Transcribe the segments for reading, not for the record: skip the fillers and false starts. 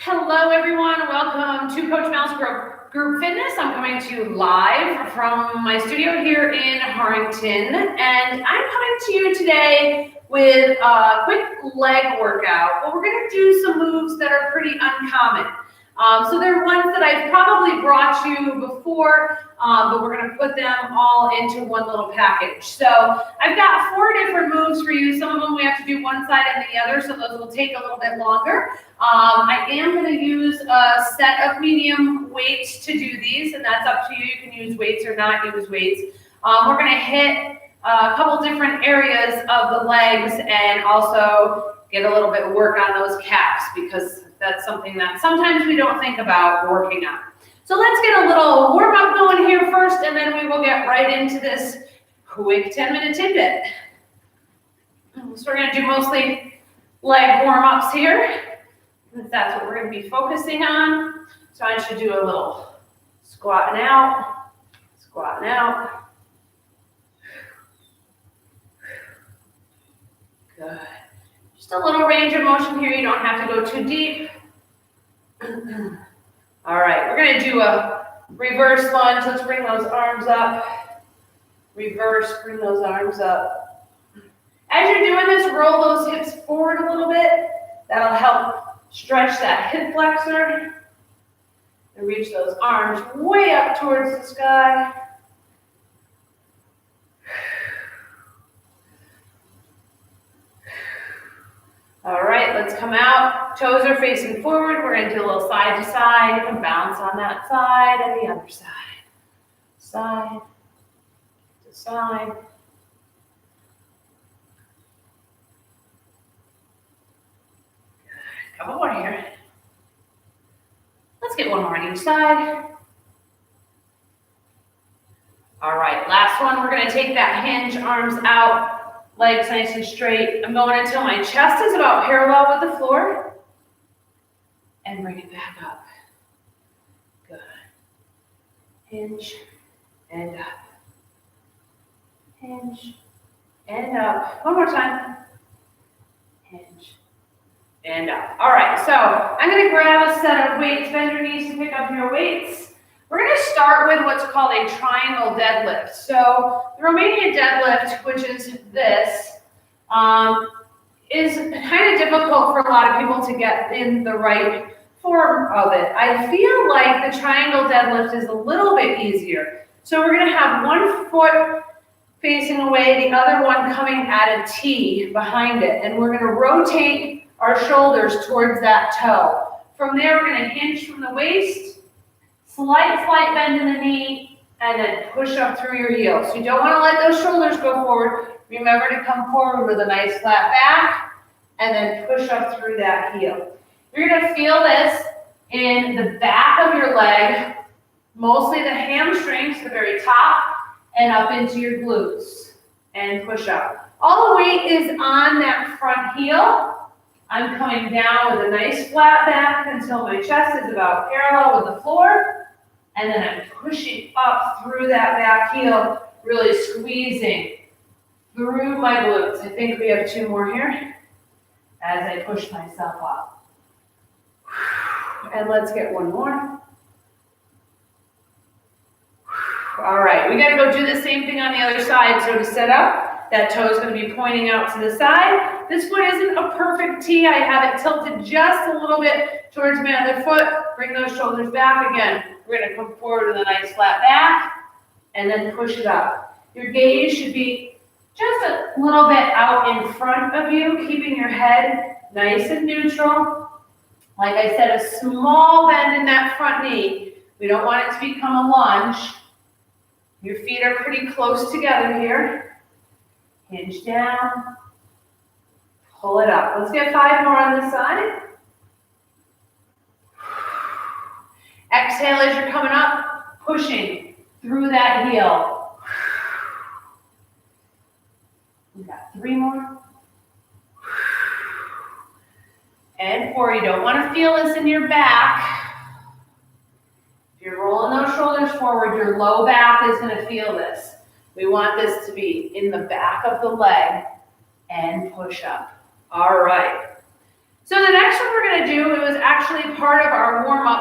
Hello everyone, welcome to Coach Mel's Group Fitness. I'm coming to you live from my studio here in Harrington, and I'm coming to you today with a quick leg workout. But we're going to do some moves that are pretty uncommon. So they're ones that I've probably brought you before, but we're going to put them all into one little package. So I've got 4 different moves for you. Some of them we have to do one side and the other, so those will take a little bit longer. I am going to use a set of medium weights to do these, and that's up to you. You can use weights or not use weights. We're going to hit a couple different areas of the legs and also get a little bit of work on those calves, because that's something that sometimes we don't think about working on. So let's get a little warm up going here first, and then we will get right into this quick 10-minute tidbit. So we're going to do mostly leg warm-ups here. That's what we're going to be focusing on. So I should do a little squatting out, squatting out. Good. Just a little range of motion here. You don't have to go too deep. All right, we're going to do a reverse lunge. Let's bring those arms up. Reverse, bring those arms up. As you're doing this, roll those hips forward a little bit. That'll help stretch that hip flexor and reach those arms way up towards the sky. All right, let's come out. Toes are facing forward. We're going to do a little side to side and bounce on that side and the other side. Side to side. Good. Couple more here. Let's get one more on each side. All right, last one. We're going to take that hinge, arms out. Legs nice and straight. I'm going until my chest is about parallel with the floor. And bring it back up. Good. Hinge and up. Hinge and up. One more time. Hinge and up. All right, so I'm going to grab a set of weights. Bend your knees to pick up your weights. We're going to start with what's called a triangle deadlift. So the Romanian deadlift, which is this, is kind of difficult for a lot of people to get in the right form of it. I feel like the triangle deadlift is a little bit easier. So we're going to have one foot facing away, the other one coming at a T behind it. And we're going to rotate our shoulders towards that toe. From there, we're going to hinge from the waist. Slight bend in the knee, and then push up through your heel. So you don't want to let those shoulders go forward. Remember to come forward with a nice flat back, and then push up through that heel. You're going to feel this in the back of your leg, mostly the hamstrings, the very top, and up into your glutes, and push up. All the weight is on that front heel. I'm coming down with a nice flat back until my chest is about parallel with the floor. And then I'm pushing up through that back heel, really squeezing through my glutes. I think we have 2 more here as I push myself up. And let's get one more. All right, we gotta go do the same thing on the other side. So to set up, that toe is gonna be pointing out to the side. This foot isn't a perfect T. I have it tilted just a little bit towards my other foot. Bring those shoulders back again. We're going to come forward with a nice flat back and then push it up. Your gaze should be just a little bit out in front of you, keeping your head nice and neutral. Like I said, a small bend in that front knee. We don't want it to become a lunge. Your feet are pretty close together here. Hinge down. Pull it up. Let's get 5 more on this side. Exhale as you're coming up, pushing through that heel. We got 3 more. And 4. You don't want to feel this in your back. If you're rolling those shoulders forward, your low back is going to feel this. We want this to be in the back of the leg and push up. All right. So the next one we're going to do, it was actually part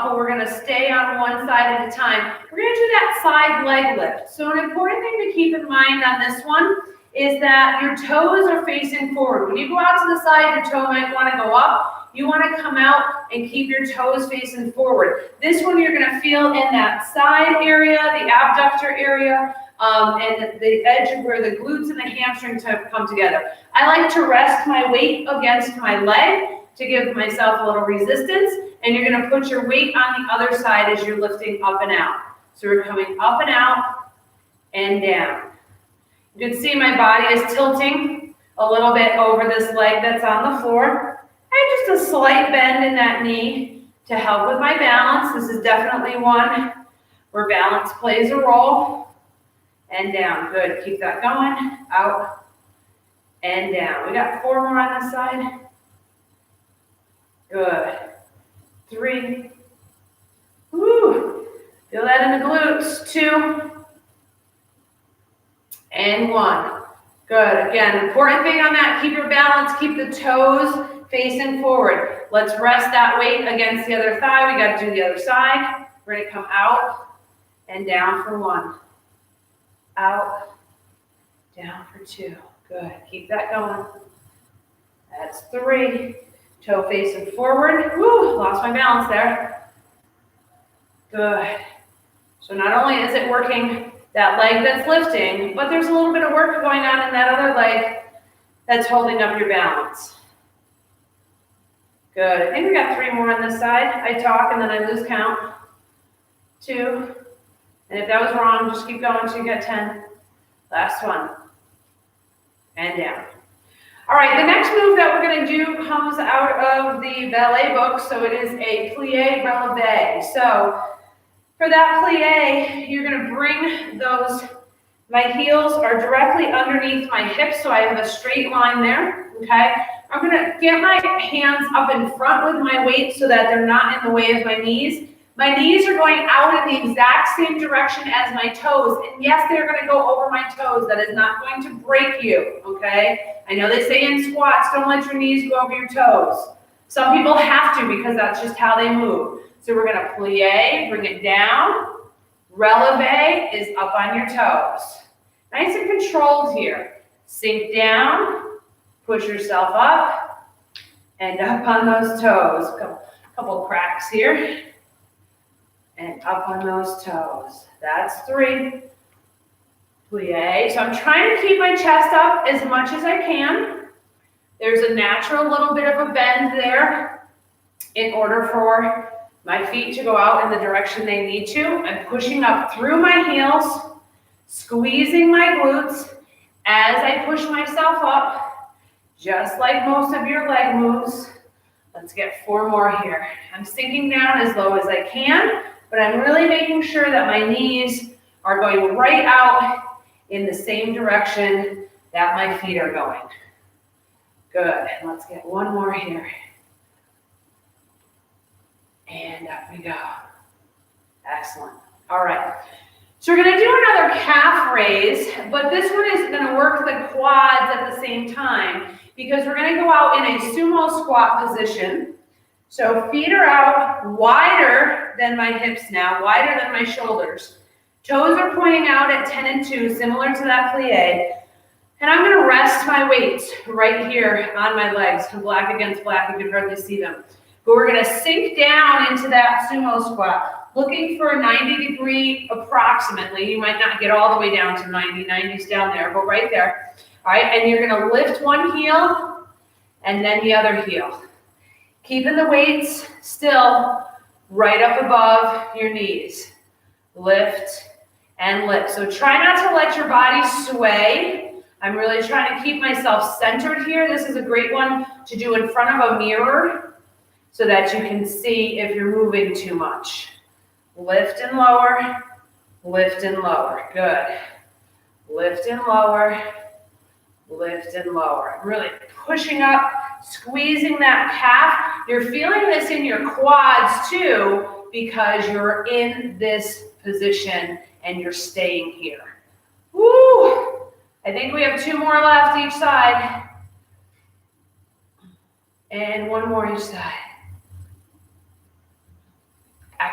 up, but we're gonna stay on one side at a time. We're gonna do that side leg lift. So an important thing to keep in mind on this one is that your toes are facing forward. When you go out to the side, your toe might wanna go up. You wanna come out and keep your toes facing forward. This one you're gonna feel in that side area, the abductor area, and the edge of where the glutes and the hamstrings come together. I like to rest my weight against my leg to give myself a little resistance, and you're gonna put your weight on the other side as you're lifting up and out. So we're coming up and out and down. You can see my body is tilting a little bit over this leg that's on the floor. And just a slight bend in that knee to help with my balance. This is definitely one where balance plays a role. And down, good, keep that going, out and down. We got 4 more on this side. Good, 3, woo, feel that in the glutes, 2, and 1. Good, again, important thing on that, keep your balance, keep the toes facing forward. Let's rest that weight against the other thigh. We got to do the other side. We're gonna come out and down for 1. Out, down for 2. Good, keep that going. That's 3. Toe facing forward. Woo, lost my balance there. Good. So not only is it working that leg that's lifting, but there's a little bit of work going on in that other leg that's holding up your balance. Good. I think we got 3 more on this side. I talk and then I lose count. 2. And if that was wrong, just keep going until you get 10. Last one. And down. All right, the next move that we're going to do comes out of the ballet book. So it is a plie releve. So for that plie, you're going to bring those, my heels are directly underneath my hips. So I have a straight line there. Okay. I'm going to get my hands up in front with my weight so that they're not in the way of my knees. My knees are going out in the exact same direction as my toes. And yes, they're going to go over my toes. That is not going to break you, okay? I know they say in squats, don't let your knees go over your toes. Some people have to because that's just how they move. So we're going to plie, bring it down. Releve is up on your toes. Nice and controlled here. Sink down, push yourself up, and up on those toes. Couple cracks here. And up on those toes. That's 3. Plie. So I'm trying to keep my chest up as much as I can. There's a natural little bit of a bend there in order for my feet to go out in the direction they need to. I'm pushing up through my heels, squeezing my glutes as I push myself up, just like most of your leg moves. Let's get 4 more here. I'm sinking down as low as I can. But I'm really making sure that my knees are going right out in the same direction that my feet are going. Good. Let's get 1 more here. And up we go. Excellent. All right. So we're going to do another calf raise, but this one is going to work the quads at the same time because we're going to go out in a sumo squat position. So feet are out wider than my hips now, wider than my shoulders. Toes are pointing out at 10 and 2, similar to that plie. And I'm going to rest my weights right here on my legs. Black against black, you can hardly see them. But we're going to sink down into that sumo squat, looking for a 90-degree approximately. You might not get all the way down to 90, 90's down there, but right there. All right, and you're going to lift one heel and then the other heel. Keeping the weights still right up above your knees. Lift and lift. So try not to let your body sway. I'm really trying to keep myself centered here. This is a great one to do in front of a mirror so that you can see if you're moving too much. Lift and lower, lift and lower. Good. Lift and lower, lift and lower. Really pushing up, squeezing that calf. You're feeling this in your quads too because you're in this position and you're staying here. Woo! I think we have 2 more left each side. And 1 more each side.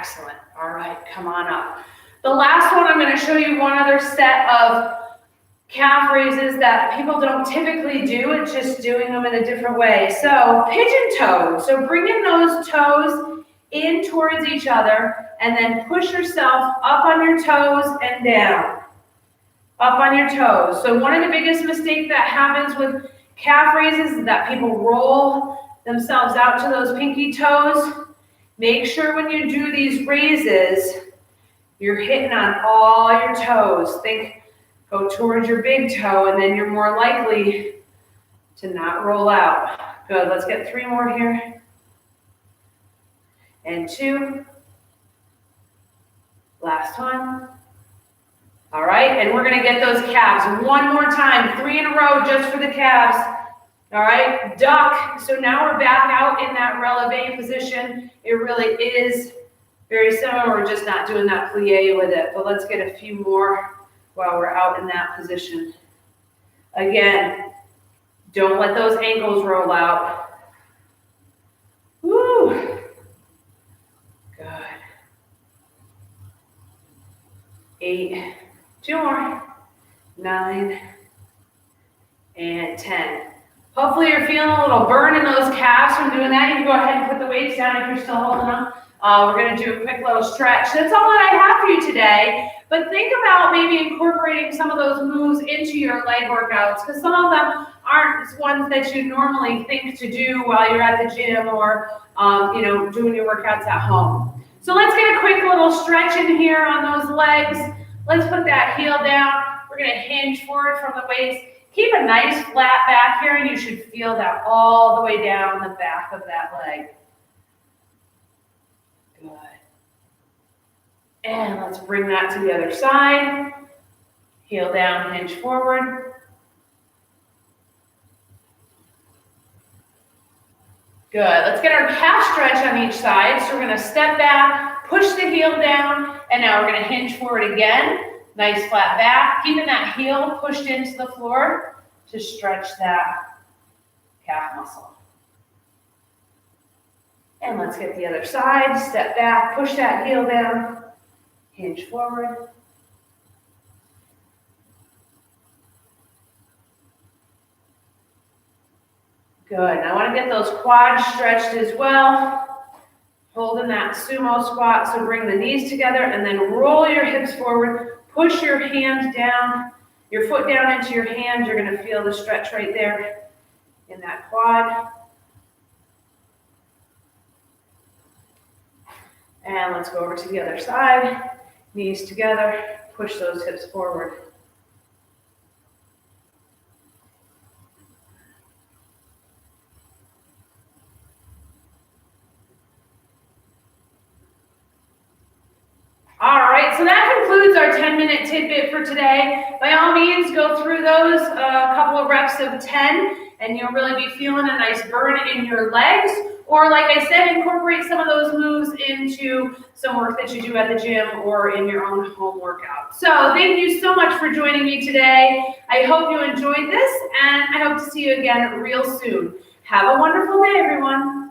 Excellent. All right, come on up. The last one, I'm going to show you one other set of calf raises that people don't typically do. It's just doing them in a different way. So pigeon toes. So bringing those toes in towards each other and then push yourself up on your toes and down. Up on your toes. So one of the biggest mistakes that happens with calf raises is that people roll themselves out to those pinky toes. Make sure when you do these raises, you're hitting on all your toes. Go towards your big toe, and then you're more likely to not roll out. Good, let's get 3 more here. And 2. Last one. All right, and we're gonna get those calves one more time, 3 in a row just for the calves. All right, duck. So now we're back out in that releve position. It really is very similar. We're just not doing that plie with it, but let's get a few more while we're out in that position. Again, don't let those ankles roll out. Woo. Good. 8, 2 more, 9, and 10. Hopefully you're feeling a little burn in those calves from doing that. You can go ahead and put the weights down if you're still holding them. We're going to do a quick little stretch. That's all that I have for you today. But think about maybe incorporating some of those moves into your leg workouts, because some of them aren't ones that you normally think to do while you're at the gym or doing your workouts at home. So let's get a quick little stretch in here on those legs. Let's put that heel down. We're going to hinge forward from the waist. Keep a nice flat back here, and you should feel that all the way down the back of that leg. Good. And let's bring that to the other side. Heel down, hinge forward. Good. Let's get our calf stretch on each side. So we're going to step back, push the heel down, and now we're going to hinge forward again. Nice flat back, keeping that heel pushed into the floor to stretch that calf muscle. And let's get the other side. Step back, push that heel down, hinge forward. Good. Now I want to get those quads stretched as well. Holding that sumo squat. So bring the knees together and then roll your hips forward. Push your hand down, your foot down into your hand. You're going to feel the stretch right there in that quad. And let's go over to the other side. Knees together. Push those hips forward. All right, so that concludes our 10-minute tidbit for today. By all means, go through those, a couple of reps of 10, and you'll really be feeling a nice burn in your legs. Or like I said, incorporate some of those moves into some work that you do at the gym or in your own home workout. So thank you so much for joining me today. I hope you enjoyed this, and I hope to see you again real soon. Have a wonderful day, everyone.